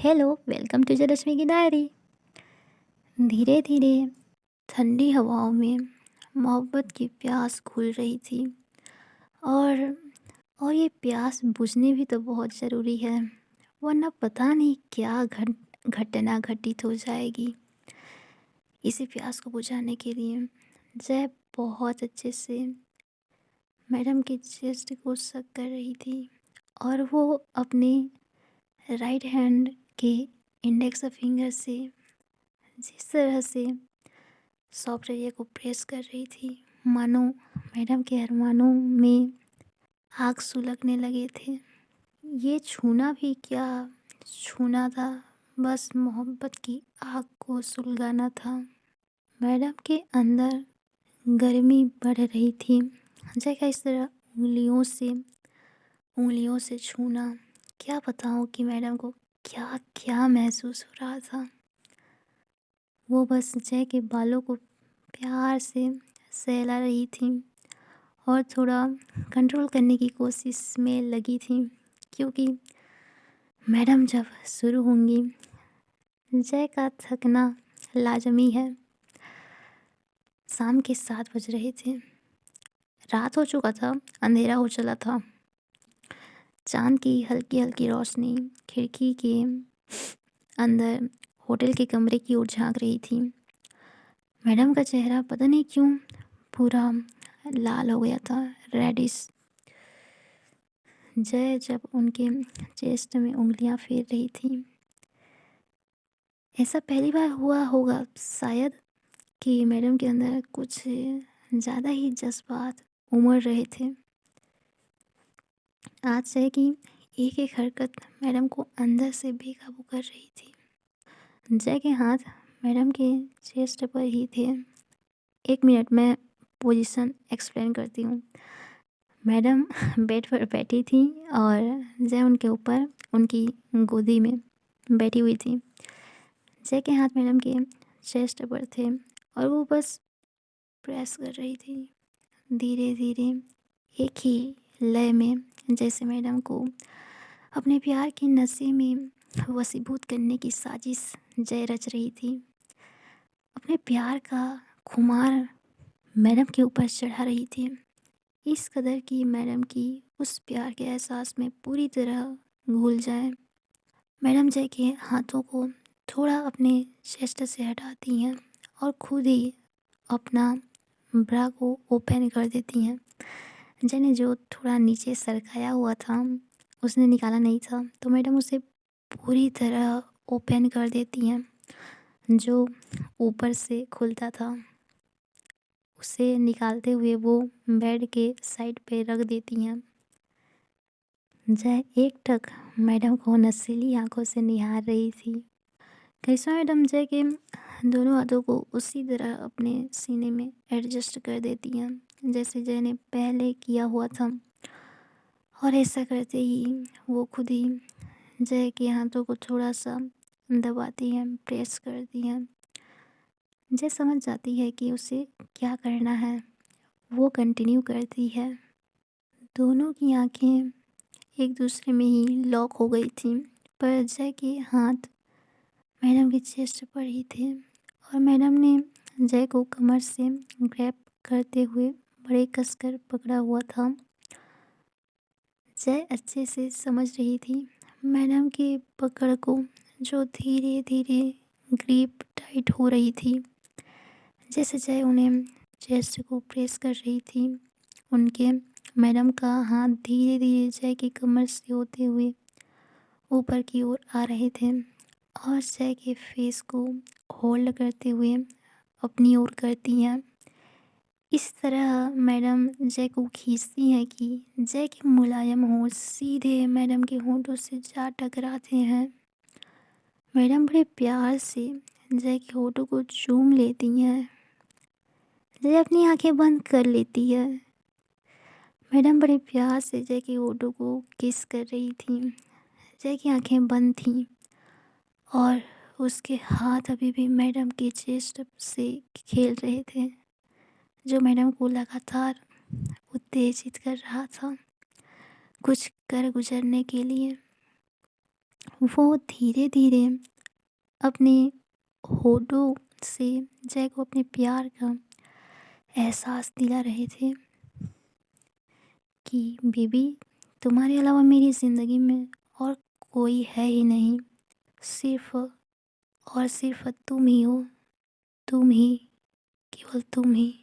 Hello, welcome to रश्मि की diary. धीरे धीरे ठंडी हवाओं में मोहब्बत की प्यास घुल रही थी। और ये प्यास बुझनी भी तो बहुत ज़रूरी है, वरना पता नहीं क्या घटना घटित हो जाएगी। इसी प्यास को बुझाने के लिए जय बहुत अच्छे से मैडम के चेस्ट को सक कर रही थी। और वो अपने राइट हैंड के इंडेक्स फिंगर से जिस तरह से सॉफ्ट एरिया को प्रेस कर रही थी, मानो मैडम के अरमानों में आग सुलगने लगे थे। ये छूना भी क्या छूना था, बस मोहब्बत की आग को सुलगाना था। मैडम के अंदर गर्मी बढ़ रही थी। जैसा इस तरह उंगलियों से छूना, क्या बताऊँ कि मैडम को क्या क्या महसूस हो रहा था। वो बस जय के बालों को प्यार से सहला रही थी और थोड़ा कंट्रोल करने की कोशिश में लगी थी, क्योंकि मैडम जब शुरू होंगी, जय का थकना लाजमी है। शाम के 7 बज रहे थे। रात हो चुका था, अंधेरा हो चला था। चांद की हल्की हल्की रोशनी खिड़की के अंदर होटल के कमरे की ओर झांक रही थी। मैडम का चेहरा पता नहीं क्यों पूरा लाल हो गया था, रेडिश। जय जब उनके चेस्ट में उंगलियां फेर रही थी, ऐसा पहली बार हुआ होगा शायद कि मैडम के अंदर कुछ ज़्यादा ही जज्बात उमड़ रहे थे। आज जय की एक एक हरकत मैडम को अंदर से बेकाबू कर रही थी। जय के हाथ मैडम के चेस्ट पर ही थे। 1 मिनट में पोजीशन एक्सप्लेन करती हूँ। मैडम बेड पर बैठी थी और जय उनके ऊपर उनकी गोदी में बैठी हुई थी। जय के हाथ मैडम के चेस्ट पर थे और वो बस प्रेस कर रही थी, धीरे धीरे, एक ही लय में, जैसे मैडम को अपने प्यार के नशे में वशीभूत करने की साजिश जय रच रही थी। अपने प्यार का खुमार मैडम के ऊपर चढ़ा रही थी, इस कदर कि मैडम की उस प्यार के एहसास में पूरी तरह घुल जाए। मैडम जय के हाथों को थोड़ा अपने चेस्ट से हटाती हैं और खुद ही अपना ब्रा को ओपन कर देती हैं। जय ने जो थोड़ा नीचे सरकाया हुआ था, उसने निकाला नहीं था, तो मैडम उसे पूरी तरह ओपन कर देती हैं। जो ऊपर से खुलता था, उसे निकालते हुए वो बेड के साइड पे रख देती हैं। जय एकटक मैडम को नशीली आंखों से निहार रही थी। करिश्मा मैडम जय के दोनों हाथों को उसी तरह अपने सीने में एडजस्ट कर देती हैं जैसे जय ने पहले किया हुआ था। और ऐसा करते ही वो खुद ही जय के हाथों को थोड़ा सा दबाती हैं, प्रेस करती हैं। जय समझ जाती है कि उसे क्या करना है। वो कंटिन्यू करती है। दोनों की आंखें एक दूसरे में ही लॉक हो गई थी, पर जय के हाथ मैडम के चेस्ट पर ही थे और मैडम ने जय को कमर से ग्रैब करते हुए बड़े कसकर पकड़ा हुआ था। जय अच्छे से समझ रही थी मैडम की पकड़ को, जो धीरे धीरे ग्रिप टाइट हो रही थी। जैसे जय उन्हें चेस्ट को प्रेस कर रही थी, उनके मैडम का हाथ धीरे धीरे जय की कमर से होते हुए ऊपर की ओर आ रहे थे और जय के फेस को होल्ड करते हुए अपनी ओर करती हैं। इस तरह मैडम जय को खींचती हैं कि जय के मुलायम होंठ सीधे मैडम के होंठों से जा टकराते हैं। मैडम बड़े प्यार से जय के होठों को चूम लेती हैं। जय अपनी आंखें बंद कर लेती है। मैडम बड़े प्यार से जय के होठों को किस कर रही थी। जय की आंखें बंद थीं और उसके हाथ अभी भी मैडम के चेस्ट से खेल रहे थे, जो मैडम को लगातार उत्तेजित कर रहा था कुछ कर गुजरने के लिए। वो धीरे धीरे अपने होठों से जय को अपने प्यार का एहसास दिला रहे थे कि बेबी, तुम्हारे अलावा मेरी ज़िंदगी में और कोई है ही नहीं, सिर्फ और सिर्फ तुम ही हो, तुम ही, केवल तुम ही।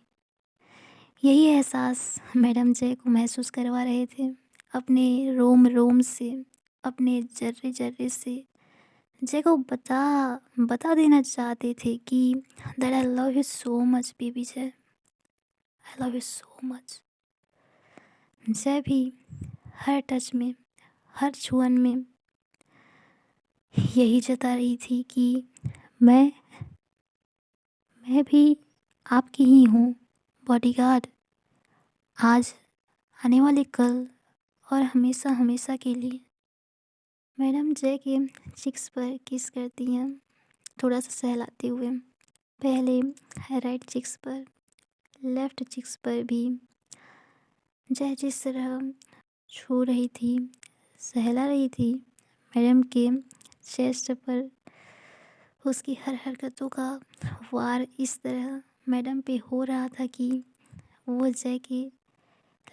यही एहसास मैडम जय को महसूस करवा रहे थे अपने रोम रोम से, अपने जर्रे जर्रे से। जय को बता बता देना चाहते थे कि that I love you so much baby Jay, I love you so much. Jay भी हर टच में, हर छुअन में यही जता रही थी कि मैं मैं भी आपकी ही हूँ बॉडीगार्ड, आज, आने वाले कल और हमेशा हमेशा के लिए। मैडम जय के चिक्स पर किस करती हैं, थोड़ा सा सहलाते हुए। पहले राइट चिक्स पर, लेफ्ट चिक्स पर भी। जय जिस तरह छू रही थी, सहला रही थी मैडम के चेस्ट पर, उसकी हर हरकतों का वार इस तरह मैडम पे हो रहा था कि वो जय के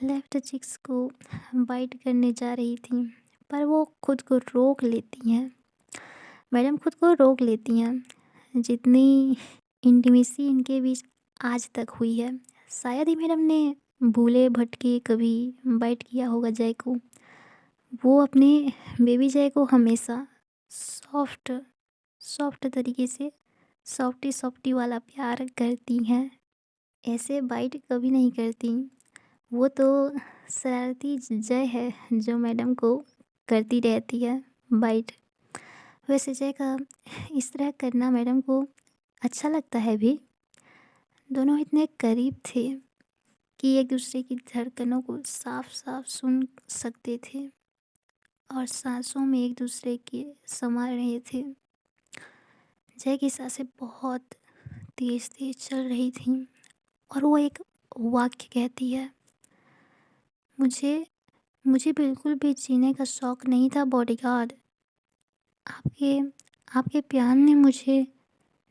लेफ्ट चिक्स को बाइट करने जा रही थी, पर वो खुद को रोक लेती हैं। मैडम खुद को रोक लेती हैं। जितनी इंटीमेसी इनके बीच आज तक हुई है, शायद ही मैडम ने भूले भटके कभी बाइट किया होगा जय को। वो अपने बेबी जय को हमेशा सॉफ्ट सॉफ्ट तरीके से, सॉफ्टी सॉफ्टी वाला प्यार करती हैं, ऐसे बाइट कभी नहीं करती। वो तो शरारती जय है जो मैडम को करती रहती है बाइट। वैसे जय का इस तरह करना मैडम को अच्छा लगता है भी। दोनों इतने करीब थे कि एक दूसरे की धड़कनों को साफ साफ सुन सकते थे और सांसों में एक दूसरे के समा रहे थे। जय की सांसें बहुत तेज तेज चल रही थीं और वो एक वाक्य कहती है, मुझे मुझे बिल्कुल भी जीने का शौक़ नहीं था बॉडीगार्ड। आपके आपके प्यार ने मुझे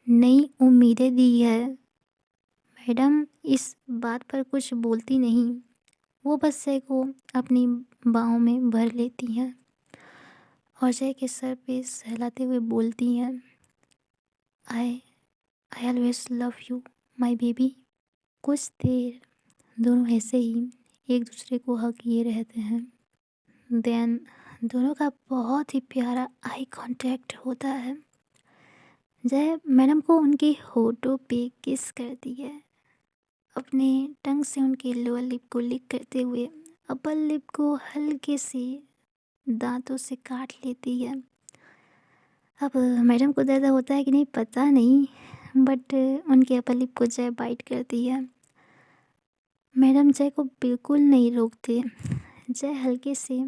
नई उम्मीदें दी है। मैडम इस बात पर कुछ बोलती नहीं, वो बस जय को अपनी बाहों में भर लेती हैं और जय के सर पे सहलाते हुए बोलती हैं, I I always love you my baby. कुछ देर दोनों ऐसे ही एक दूसरे को हग किए रहते हैं। देन दोनों का बहुत ही प्यारा आई कांटेक्ट होता है। जय मैडम को उनके होठों पे किस करती है, अपने टंग से उनके लोअर लिप को लिक करते हुए अपर लिप को हल्के से दांतों से काट लेती है। अब मैडम को दर्द होता है कि नहीं पता नहीं, बट उनके अपर लिप को जय बाइट करती है। मैडम जय को बिल्कुल नहीं रोकते। जय हल्के से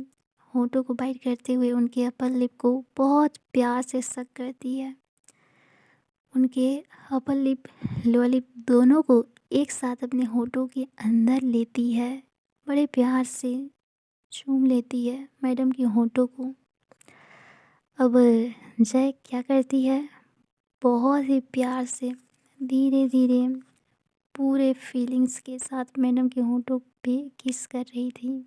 होठों को बाइट करते हुए उनके अपर लिप को बहुत प्यार से सक करती है। उनके अपर लिप, लोअर लिप दोनों को एक साथ अपने होठों के अंदर लेती है, बड़े प्यार से चूम लेती है मैडम के होठों को। अब जय क्या करती है, बहुत ही प्यार से धीरे धीरे पूरे फीलिंग्स के साथ मैडम के होठों पे किस कर रही थी,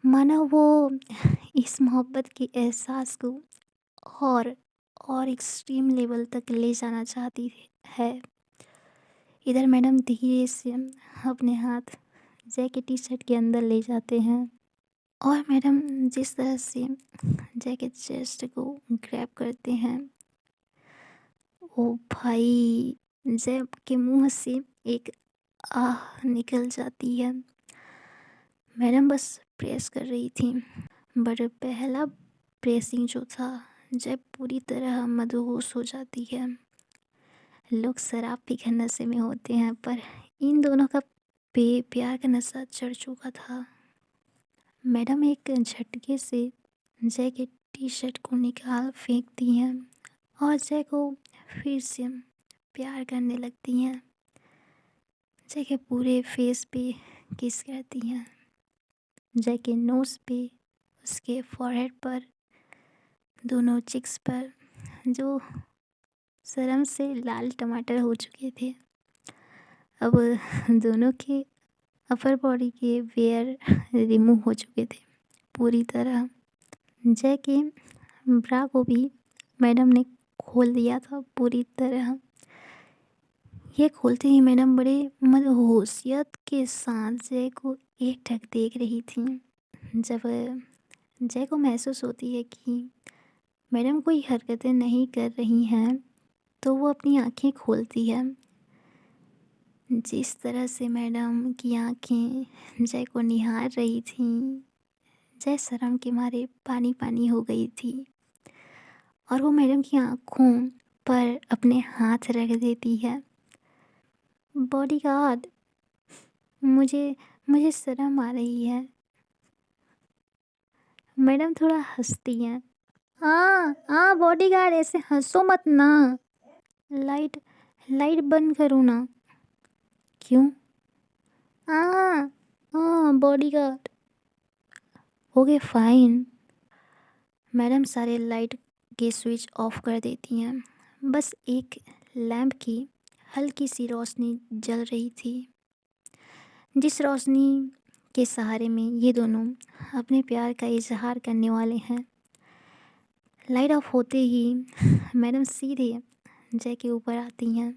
मानो वो इस मोहब्बत के एहसास को और और एक्सट्रीम लेवल तक ले जाना चाहती है। इधर मैडम धीरे से अपने हाथ जय के टी शर्ट के अंदर ले जाते हैं और मैडम जिस तरह से जय के चेस्ट को ग्रैब करते हैं, ओ भाई, जय के मुंह से एक आह निकल जाती है। मैडम बस प्रेस कर रही थी, बट पहला प्रेसिंग जो था, जय पूरी तरह मदहोश हो जाती है। लोग शराब पीकर नशे में होते हैं, पर इन दोनों का प्यार का नशा चढ़ चुका था। मैडम एक झटके से जय के टी शर्ट को निकाल फेंकती हैं और जय को फिर से प्यार करने लगती हैं। जय के पूरे फेस पे किस करती हैं, जय के नोज़ पे, उसके फॉरहेड पर, दोनों चिक्स पर जो शर्म से लाल टमाटर हो चुके थे। अब दोनों के अपर बॉडी के वेयर रिमूव हो चुके थे पूरी तरह। जय के ब्रा को भी मैडम ने खोल दिया था पूरी तरह। ये खोलते ही मैडम बड़े मदहोशियत के साथ जय को एकटक देख रही थी। जब जय को महसूस होती है कि मैडम कोई हरकतें नहीं कर रही हैं, तो वो अपनी आंखें खोलती है। जिस तरह से मैडम की आंखें जय को निहार रही थीं, जय शर्म के मारे पानी पानी हो गई थी और वो मैडम की आंखों पर अपने हाथ रख देती है। बॉडीगार्ड, मुझे मुझे शर्म आ रही है। मैडम थोड़ा हंसती हैं। हाँ हाँ बॉडीगार्ड, ऐसे हंसो मत ना। लाइट लाइट बंद करो ना। क्यों? हाँ हाँ बॉडीगार्ड। Okay fine. मैडम सारे लाइट के स्विच ऑफ कर देती हैं। बस एक लैंप की हल्की सी रोशनी जल रही थी, जिस रोशनी के सहारे में ये दोनों अपने प्यार का इजहार करने वाले हैं। लाइट ऑफ होते ही मैडम सीधे जय के ऊपर आती हैं।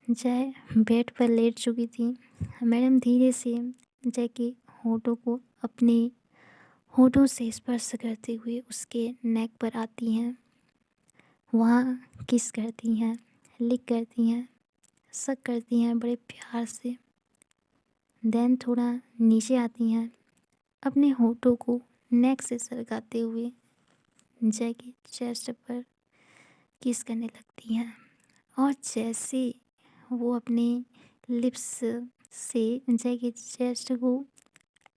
जय बेड पर लेट चुकी थी। मैडम धीरे से जय के होठों को अपने होठों से स्पर्श करते हुए उसके नेक पर आती हैं। वहाँ किस करती हैं, लिक करती हैं, सक करती हैं बड़े प्यार से। देन थोड़ा नीचे आती हैं, अपने होठों को नेक से सरकाते हुए जय के चेस्ट पर किस करने लगती हैं। और जैसे वो अपने लिप्स से जय के चेस्ट को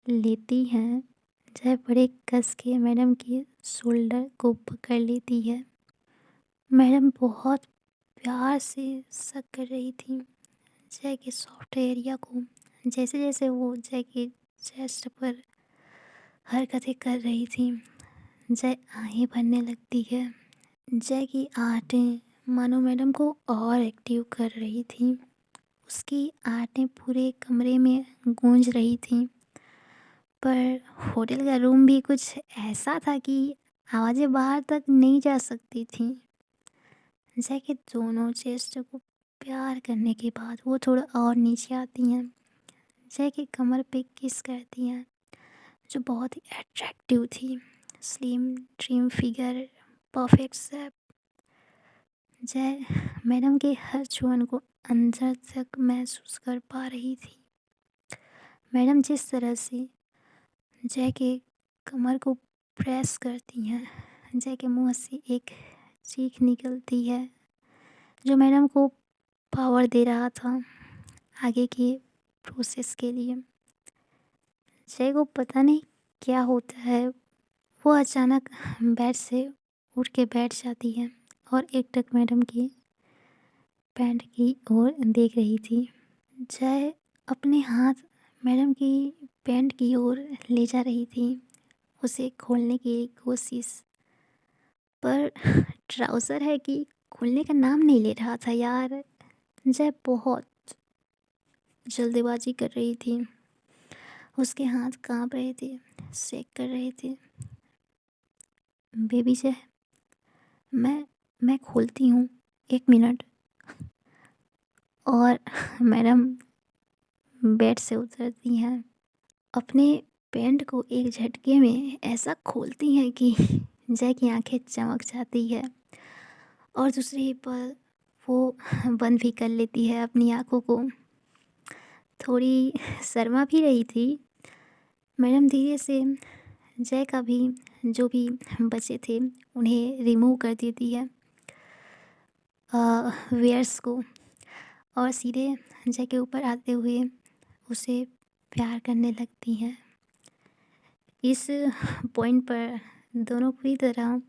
लेती हैं, जय बड़े कस के मैडम के शोल्डर को पकड़ लेती है। मैडम बहुत प्यार से सक कर रही थी जय के सॉफ्ट एरिया को। जैसे जैसे वो जय के चेस्ट पर हरकतें कर रही थी, जय आहें भरने लगती है। जय की आहटें मानो मैडम को और एक्टिव कर रही थी। उसकी आहटें पूरे कमरे में गूंज रही थी। पर होटल का रूम भी कुछ ऐसा था कि आवाज़ें बाहर तक नहीं जा सकती थीं। जय के दोनों चेस्ट को प्यार करने के बाद वो थोड़ा और नीचे आती हैं। जय के कमर पे किस करती हैं, जो बहुत ही अट्रैक्टिव थी। Slim trim figure, perfect shape. जय मैडम के हर छुअन को अंदर तक महसूस कर पा रही थी। मैडम जिस तरह से जय के कमर को प्रेस करती हैं, जय के मुंह से एक चीख निकलती है, जो मैडम को पावर दे रहा था आगे के प्रोसेस के लिए। जय को पता नहीं क्या होता है, वो अचानक बेड से उठ के बैठ जाती है और एकटक मैडम की पैंट की ओर देख रही थी। जय अपने हाथ मैडम की पैंट की ओर ले जा रही थी, उसे खोलने की कोशिश। पर ट्राउज़र है कि खुलने का नाम नहीं ले रहा था यार। जय बहुत जल्दबाजी कर रही थी, उसके हाथ कांप रहे थे, शेक कर रहे थे। बेबी जय, मैं खोलती हूँ, 1 मिनट। और मैडम बेड से उतरती हैं, अपने पैंट को एक झटके में ऐसा खोलती हैं कि जय की आंखें चमक जाती है और दूसरे ही पल वो बंद भी कर लेती है अपनी आंखों को। थोड़ी शर्मा भी रही थी। मैडम धीरे से जय का भी जो भी बचे थे उन्हें रिमूव कर देती है वेयर्स को, और सीधे जय के ऊपर आते हुए उसे प्यार करने लगती हैं। इस पॉइंट पर दोनों पूरी तरह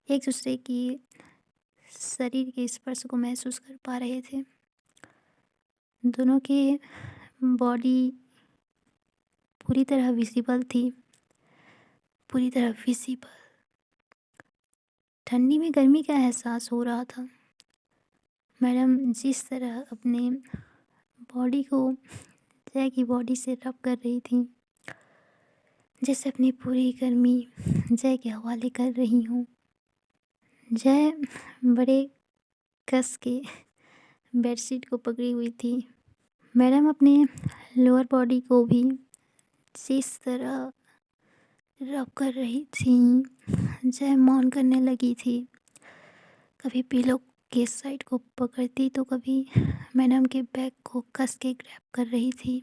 एक दूसरे की शरीर के स्पर्श को महसूस कर पा रहे थे। दोनों की बॉडी पूरी तरह विजिबल थी, पूरी तरह विजिबल। ठंडी में गर्मी का एहसास हो रहा था। मैडम जिस तरह अपने बॉडी को जय की बॉडी से रब कर रही थी, जैसे अपनी पूरी गर्मी जय के हवाले कर रही हूँ। जय बड़े कस के बेडशीट को पकड़ी हुई थी। मैडम अपने लोअर बॉडी को भी जिस तरह रब कर रही थी, जय मौन करने लगी थी। कभी पिलो के साइड को पकड़ती तो कभी मैडम के बैक को कस के ग्रैब कर रही थी।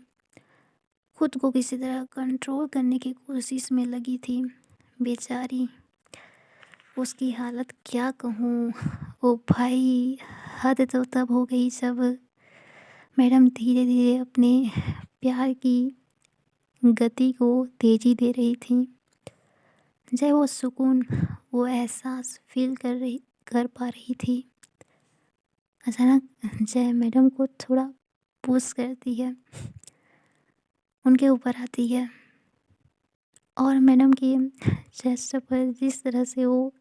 खुद को किसी तरह कंट्रोल करने की कोशिश में लगी थी। बेचारी, उसकी हालत क्या कहूँ। ओ भाई, हद तो तब हो गई जब मैडम धीरे धीरे अपने प्यार की गति को तेजी दे रही थी। जय वो सुकून, वो एहसास फील कर पा रही थी। अचानक जय मैडम को थोड़ा पुश करती है, उनके ऊपर आती है और मैडम की चेस्ट पर जिस तरह से वो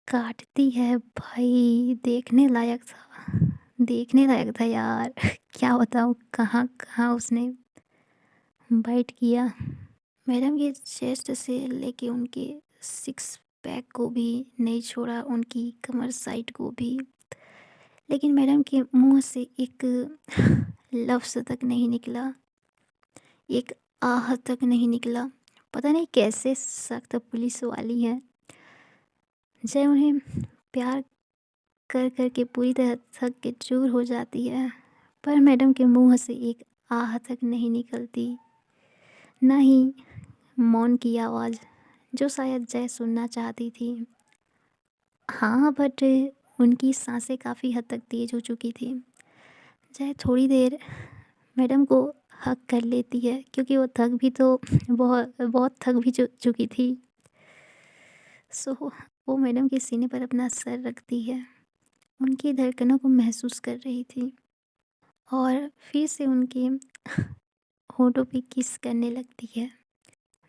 काटती है, भाई देखने लायक था यार। क्या बताऊँ, कहाँ कहाँ उसने बाइट किया। मैडम के चेस्ट से लेके उनके सिक्स पैक को भी नहीं छोड़ा, उनकी कमर साइड को भी। लेकिन मैडम के मुंह से एक लफ्ज़ तक नहीं निकला, एक आह तक नहीं निकला। पता नहीं कैसे सख्त पुलिस वाली है। जय उन्हें प्यार कर कर के पूरी तरह थक के चूर हो जाती है, पर मैडम के मुंह से एक आह तक नहीं निकलती, ना ही मौन की आवाज़ जो शायद जय सुनना चाहती थी। हाँ, बट उनकी सांसें काफ़ी हद तक तेज़ हो चुकी थी। जय थोड़ी देर मैडम को हग कर लेती है, क्योंकि वो थक भी तो बहुत बहुत थक भी चुकी थी। सो वो मैडम के सीने पर अपना सर रखती है, उनकी धड़कनों को महसूस कर रही थी और फिर से उनके होठों पे किस करने लगती है।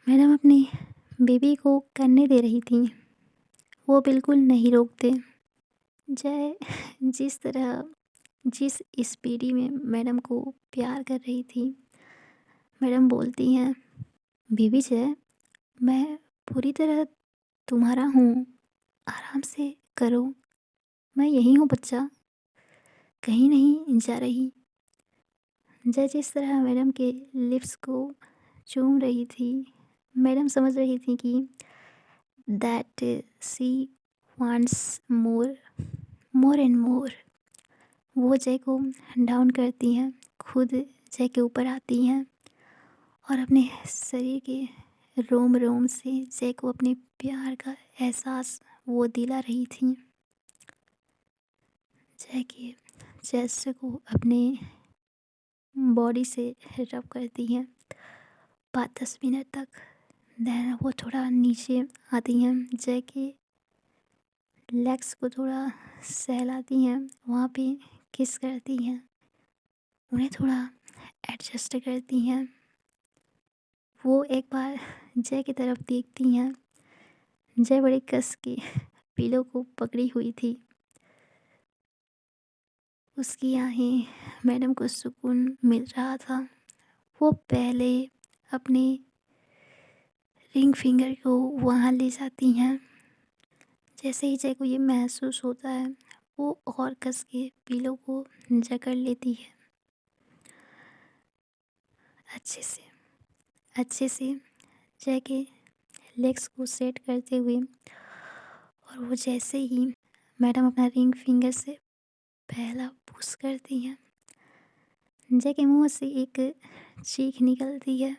मैडम अपनी बेबी को करने दे रही थी, वो बिल्कुल नहीं रोकते। जय जिस तरह जिस स्पीडी में मैडम को प्यार कर रही थी, मैडम बोलती हैं, बेबी जय, मैं पूरी तरह तुम्हारा हूँ, आराम से करो, मैं यहीं हूँ बच्चा, कहीं नहीं जा रही। जय जिस तरह मैडम के लिप्स को चूम रही थी, मैडम समझ रही थी कि that C wants more, more and more. वो जय को डाउन करती हैं, खुद जय के ऊपर आती हैं और अपने शरीर के रोम रोम से जय को अपने प्यार का एहसास वो दिला रही थी। जय के चेस्ट को अपने बॉडी से रब करती हैं 5-10 मिनट तक। देन वो थोड़ा नीचे आती हैं, जय के लेग्स को थोड़ा सहलाती हैं, वहाँ पे किस करती हैं, उन्हें थोड़ा एडजस्ट करती हैं। वो एक बार जय की तरफ देखती हैं। जय बड़े कस के पिलो को पकड़ी हुई थी। उसकी आहें मैडम को सुकून मिल रहा था। वो पहले अपने रिंग फिंगर को वहाँ ले जाती हैं। जैसे ही जय को ये महसूस होता है, वो और कस के पिलो को जकड़ लेती है अच्छे से जय के लेग्स को सेट करते हुए। और वो जैसे ही मैडम अपना रिंग फिंगर से पहला पुश करती हैं, जय के मुंह से एक चीख निकलती है।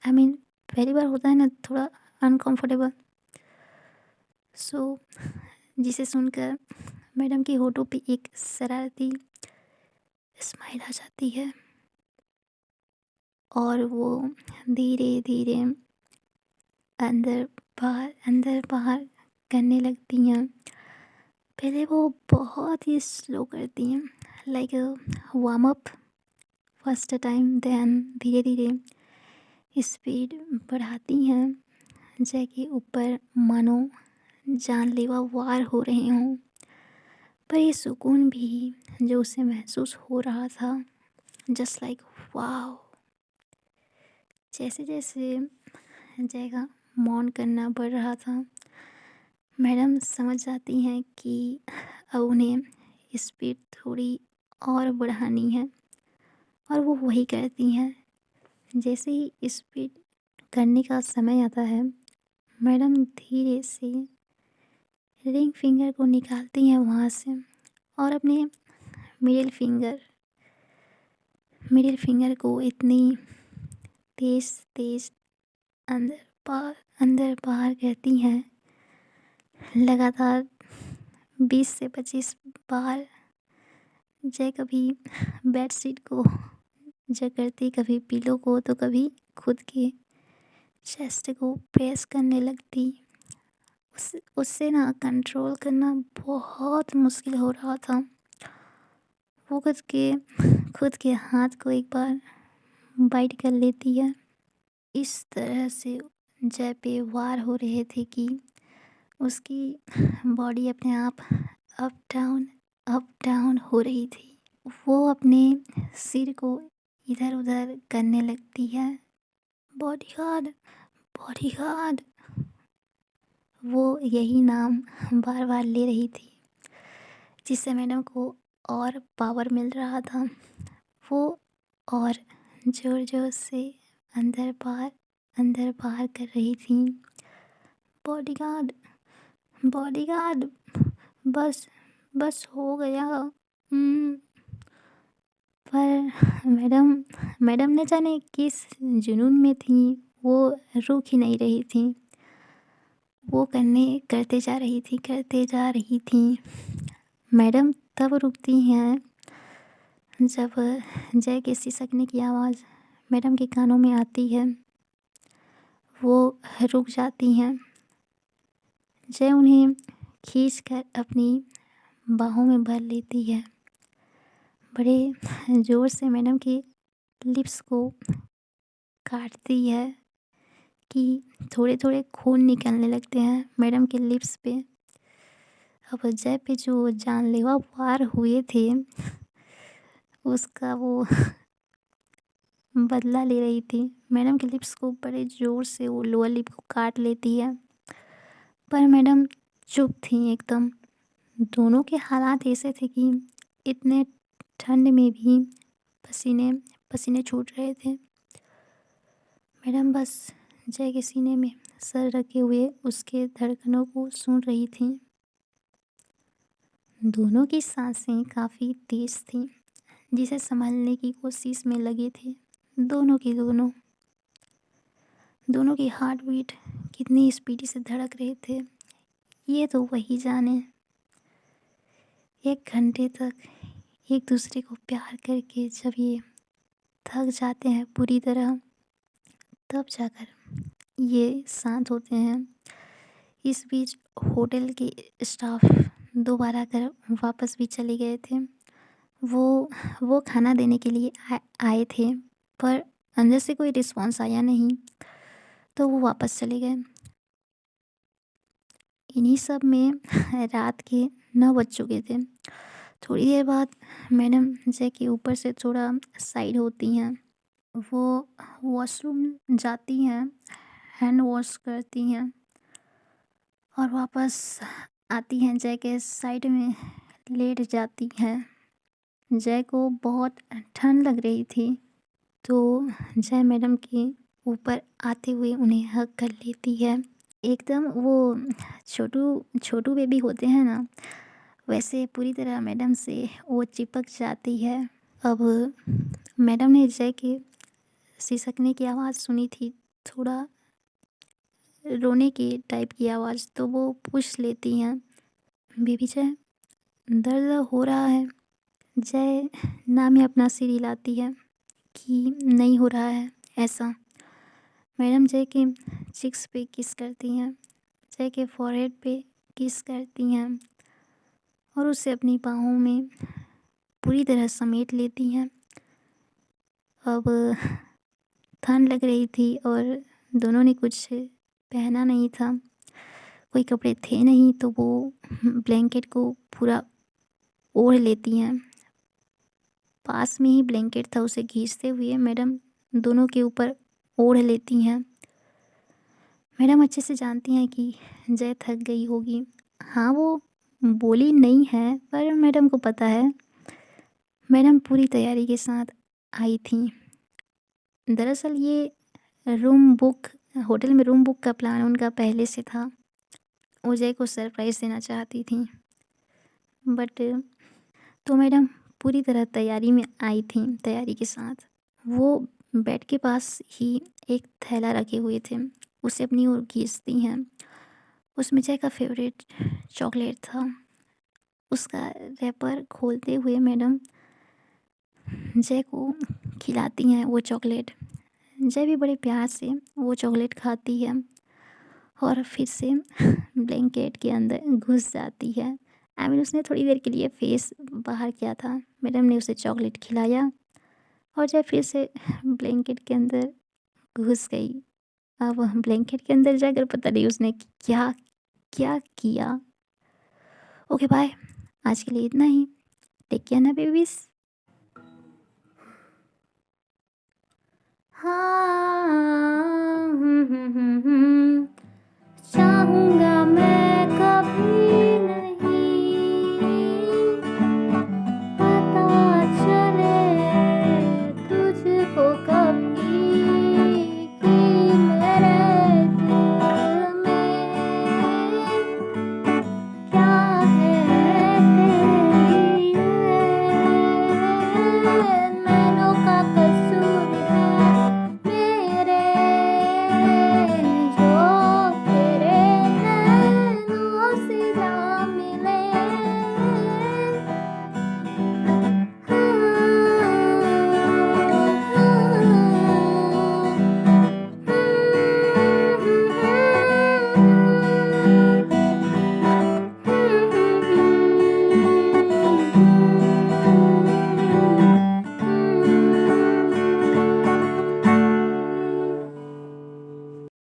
आई मीन, पहली बार होता है ना थोड़ा अनकंफर्टेबल, सो जिसे सुनकर मैडम की होठों पे एक शरारती स्माइल आ जाती है और वो धीरे धीरे अंदर बाहर करने लगती हैं। पहले वो बहुत ही स्लो करती हैं, like warm up first time, then धीरे धीरे स्पीड बढ़ाती हैं। जय के ऊपर मानो जानलेवा वार हो रहे हों, पर ये सुकून भी जो उसे महसूस हो रहा था, जस्ट लाइक वाओ। जैसे जैसे जय का मौन करना बढ़ रहा था, मैडम समझ जाती हैं कि अब उन्हें स्पीड थोड़ी और बढ़ानी है, और वो वही करती हैं। जैसे ही स्पीड करने का समय आता है, मैडम धीरे से रिंग फिंगर को निकालती हैं वहाँ से, और अपने मिडिल फिंगर मिडिल फिंगर को इतनी तेज तेज अंदर बाहर करती हैं, लगातार 20 से 25 बार। जय कभी बेडशीट को जकड़ती, कभी पिलो को, तो कभी खुद के चेस्ट को प्रेस करने लगती। उससे ना कंट्रोल करना बहुत मुश्किल हो रहा था। वो खुद के हाथ को एक बार बाइट कर लेती है। इस तरह से जय पे वार हो रहे थे कि उसकी बॉडी अपने आप अप डाउन हो रही थी। वो अपने सिर को इधर उधर करने लगती है। बॉडीगार्ड, बॉडीगार्ड, वो यही नाम बार बार ले रही थी, जिससे मैडम को और पावर मिल रहा था। वो और ज़ोर ज़ोर से अंदर बाहर कर रही थी। बॉडीगार्ड, बॉडीगार्ड, बस बस हो गया। हम्म, पर मैडम ने जाने किस जुनून में थी, वो रुक ही नहीं रही थी। वो करते जा रही थी। मैडम तब रुकती हैं जब जय के सिसकने की आवाज़ मैडम के कानों में आती है। वो रुक जाती हैं। जय उन्हें खींच कर अपनी बाहों में भर लेती है। बड़े ज़ोर से मैडम के लिप्स को काटती है कि थोड़े थोड़े खून निकलने लगते हैं मैडम के लिप्स पे। अब जय पे जो जानलेवा वार हुए थे, उसका वो बदला ले रही थी। मैडम के लिप्स को बड़े ज़ोर से वो लोअर लिप को काट लेती है, पर मैडम चुप थी एकदम। दोनों के हालात ऐसे थे कि इतने ठंड में भी पसीने पसीने छूट रहे थे। मैडम बस जय के सीने में सर रखे हुए उसके धड़कनों को सुन रही थी। दोनों की सांसें काफ़ी तेज थीं, जिसे संभालने की कोशिश में लगे थे दोनों की दोनों की हार्ट बीट कितनी स्पीडी से धड़क रहे थे, ये तो वही जाने। 1 घंटे तक एक दूसरे को प्यार करके जब ये थक जाते हैं पूरी तरह, तब जाकर ये शांत होते हैं। इस बीच होटल के स्टाफ दोबारा आकर वापस भी चले गए थे। वो खाना देने के लिए आए थे, पर अंदर से कोई रिस्पॉन्स आया नहीं, तो वो वापस चले गए। इन्हीं सब में रात के 9 बज चुके थे। थोड़ी देर बाद मैडम जय के ऊपर से थोड़ा साइड होती हैं। वो वॉशरूम जाती हैं, हैंड वॉश करती हैं, और वापस आती हैं, जय के साइड में लेट जाती हैं। जय को बहुत ठंड लग रही थी, तो जय मैडम के ऊपर आते हुए उन्हें हग कर लेती है। एकदम वो छोटू छोटू बेबी होते हैं ना, वैसे पूरी तरह मैडम से वो चिपक जाती है। अब मैडम ने जय के सिसकने की आवाज़ सुनी थी, थोड़ा रोने की टाइप की आवाज़, तो वो पूछ लेती हैं, बेबी जय, दर्द हो रहा है? जय ना में अपना सिर हिलाती है कि नहीं हो रहा है ऐसा। मैडम जय के चिक्स पे किस करती हैं, जय के फॉरहेड पे किस करती हैं, और उसे अपनी बाहों में पूरी तरह समेट लेती हैं। अब ठंड लग रही थी और दोनों ने कुछ पहना नहीं था, कोई कपड़े थे नहीं तो वो ब्लैंकेट को पूरा ओढ़ लेती हैं। पास में ही ब्लैंकेट था, उसे खींचते हुए मैडम दोनों के ऊपर ओढ़ लेती हैं। मैडम अच्छे से जानती हैं कि जय थक गई होगी। हाँ, वो बोली नहीं है पर मैडम को पता है। मैडम पूरी तैयारी के साथ आई थी। दरअसल ये रूम बुक होटल में रूम बुक का प्लान उनका पहले से था। वो जय को सरप्राइज़ देना चाहती थी। बट तो मैडम पूरी तरह तैयारी में आई थी, तैयारी के साथ। वो बेड के पास ही एक थैला रखे हुए थे, उसे अपनी ओर खींचती हैं। उसमें जय का फेवरेट चॉकलेट था। उसका रैपर खोलते हुए मैडम जय को खिलाती हैं वो चॉकलेट। जय भी बड़े प्यार से वो चॉकलेट खाती है और फिर से ब्लैंकेट के अंदर घुस जाती है। आई मीन उसने थोड़ी देर के लिए फेस बाहर किया था। मैडम ने उसे चॉकलेट खिलाया और जय फिर से ब्लैंकेट के अंदर घुस गई। अब ब्लैंकेट के अंदर जाकर पता नहीं उसने क्या क्या किया। ओके बाय, आज के लिए इतना ही। टेक केयर ना बेबीज। हाँ चाहूँगा मैं